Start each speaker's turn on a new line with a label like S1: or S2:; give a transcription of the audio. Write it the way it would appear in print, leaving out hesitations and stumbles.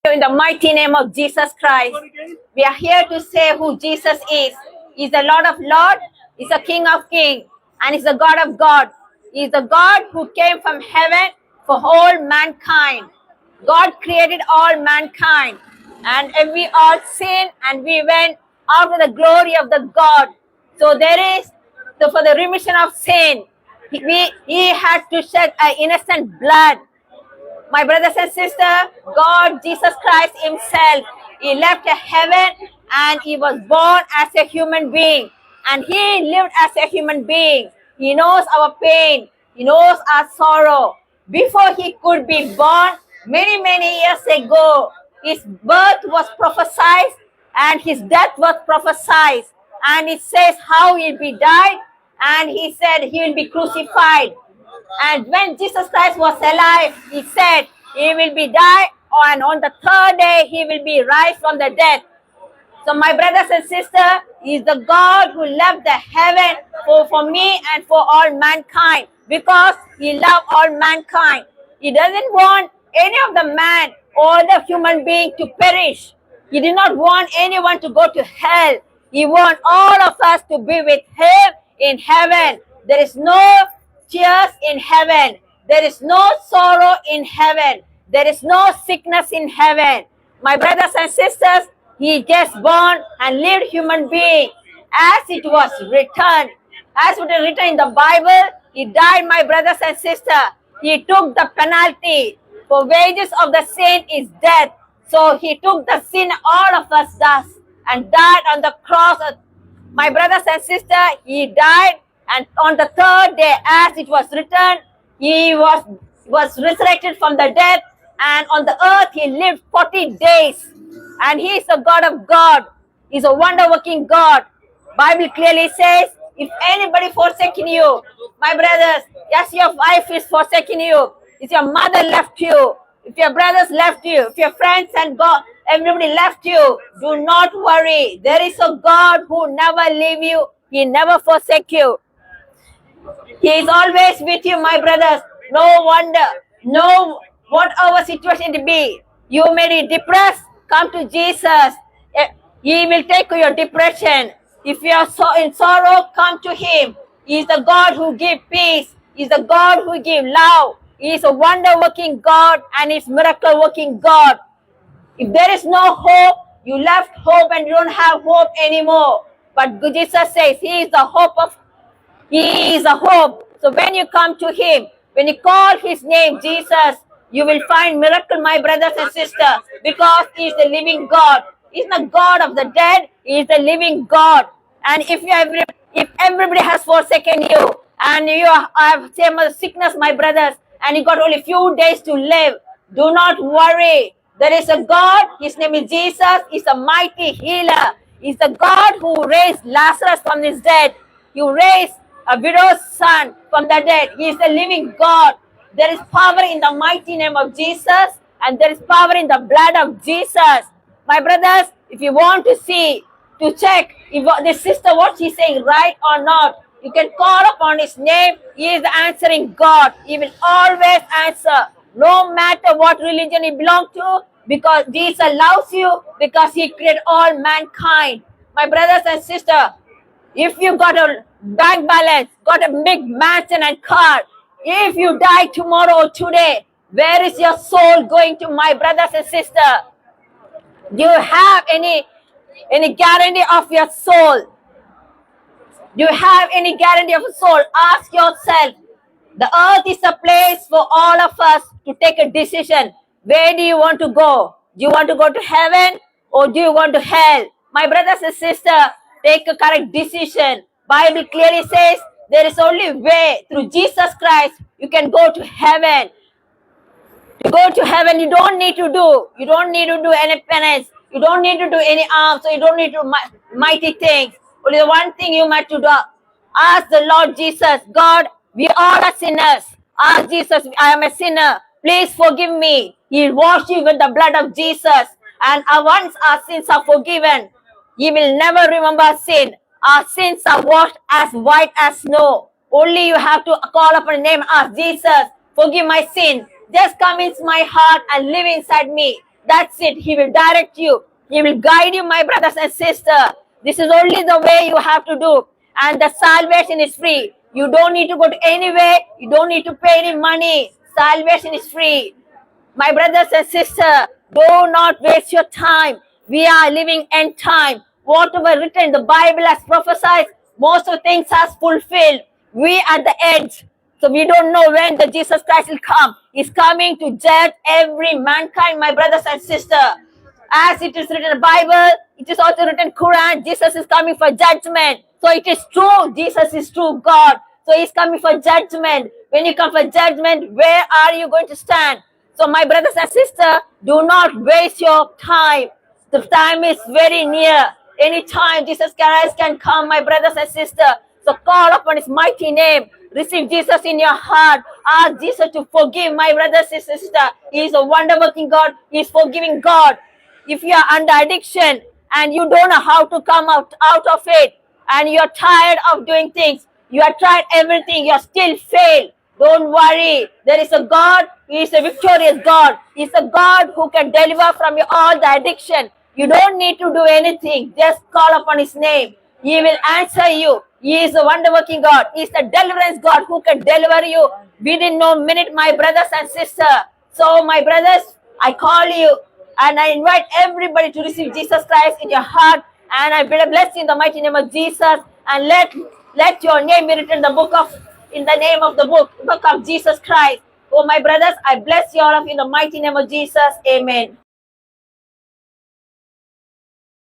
S1: So in the mighty name of Jesus Christ, we are here to say who Jesus is. He's the Lord of Lords, He's the King of Kings, and He's the God of God. He's the God who came from heaven for all mankind. God created all mankind, and we all sinned, and we went out of the glory of the God. So there is, so for the remission of sin, he had to shed an innocent blood. My brothers and sisters, God, Jesus Christ Himself, He left heaven and He was born as a human being. And He lived as a human being. He knows our pain. He knows our sorrow. Before He could be born, many, many years ago, His birth was prophesied and His death was prophesied. And it says how He'll be died, and He said He will be crucified. And when Jesus Christ was alive, He said He will be died, and on the third day He will be raised from the dead. So my brothers and sisters, He is the God who left the heaven for me and for all mankind, because He loved all mankind. He doesn't want any of the man or the human being to perish. He did not want anyone to go to hell. He wants all of us to be with Him in heaven. There is no tears in heaven. There is no sorrow in heaven. There is no sickness in heaven. My brothers and sisters, He just born and lived human being as it was written. As it was written in the Bible, He died, my brothers and sisters. He took the penalty. For wages of the sin is death. So He took the sin all of us does and died on the cross. My brothers and sisters, He died, and on the third day, as it was written, He was resurrected from the dead, and on the earth He lived 40 days. And He is the God of God. He's a wonder-working God. Bible clearly says, if anybody forsaken you, my brothers, yes, your wife is forsaken you. If your mother left you, if your brothers left you, if your friends and God, everybody left you, do not worry. There is a God who never leave you. He never forsake you. He is always with you, my brothers. No wonder, no whatever situation it be. You may be depressed, come to Jesus. He will take your depression. If you are in sorrow, come to Him. He is the God who gives peace. He is the God who gives love. He is a wonder-working God, and He is miracle-working God. If there is no hope, you left hope and you don't have hope anymore. But Jesus says He is the hope of, He is a hope. So when you come to Him, when you call His name, Jesus, you will find miracle, my brothers and sisters, because He is the living God. He is not God of the dead. He is the living God. And if everybody has forsaken you, and you have same sickness, my brothers, and you got only few days to live, do not worry. There is a God. His name is Jesus. He's a mighty healer. He's the God who raised Lazarus from his dead. You raised a widow's son from the dead. He is the living God. There is power in the mighty name of Jesus, and there is power in the blood of Jesus. My brothers, if you want to see, to check if this sister, what she's saying, right or not, you can call upon His name. He is the answering God. He will always answer, no matter what religion you belong to, because Jesus loves you, because He created all mankind. My brothers and sisters, if you got a bank balance, got a big mansion and car, if you die tomorrow or today, where is your soul going to, my brothers and sisters? Do you have any guarantee of your soul? Do you have any guarantee of your soul? Ask yourself. The earth is a place for all of us to take a decision. Where do you want to go? Do you want to go to heaven or do you want to hell? My brothers and sisters, take a correct decision. Bible clearly says there is only way through Jesus Christ you can go to heaven. To go to heaven, you don't need to do any penance. You don't need to do any alms, so you don't need to do mighty things. Only the one thing you might to do. Ask the Lord Jesus, God, we all are sinners. Ask Jesus, I am a sinner. Please forgive me. He'll wash you with the blood of Jesus. And once our sins are forgiven, He will never remember sin. Our sins are washed as white as snow. Only you have to call upon the name of Jesus. Forgive my sin. Just come into my heart and live inside me. That's it. He will direct you. He will guide you, my brothers and sisters. This is only the way you have to do. And the salvation is free. You don't need to go to anywhere. You don't need to pay any money. Salvation is free. My brothers and sisters, do not waste your time. We are living end time. Whatever written, the Bible has prophesied, most of things has fulfilled. We are the end. So we don't know when the Jesus Christ will come. He's coming to judge every mankind, my brothers and sisters. As it is written in the Bible, it is also written in Quran, Jesus is coming for judgment. So it is true, Jesus is true God. So he's coming for judgment. When you come for judgment, where are you going to stand? So my brothers and sisters, do not waste your time. The time is very near. Anytime Jesus Christ can come, my brothers and sisters. So call upon his mighty name. Receive Jesus in your heart. Ask Jesus to forgive, my brothers and sisters. He is a wonder-working God. He is forgiving God. If you are under addiction and you don't know how to come out of it, and you are tired of doing things, you have tried everything, you are still failed. Don't worry. There is a God who is a victorious God. He is a God who can deliver from you all the addiction. You don't need to do anything. Just call upon his name. He will answer you. He is a wonder-working God. He is the deliverance God who can deliver you within no minute, my brothers and sisters. So, my brothers, I call you and I invite everybody to receive Jesus Christ in your heart. And I bless you in the mighty name of Jesus. And let your name be written in the name of the book of Jesus Christ. Oh, my brothers, I bless you all of you in the mighty name of Jesus. Amen.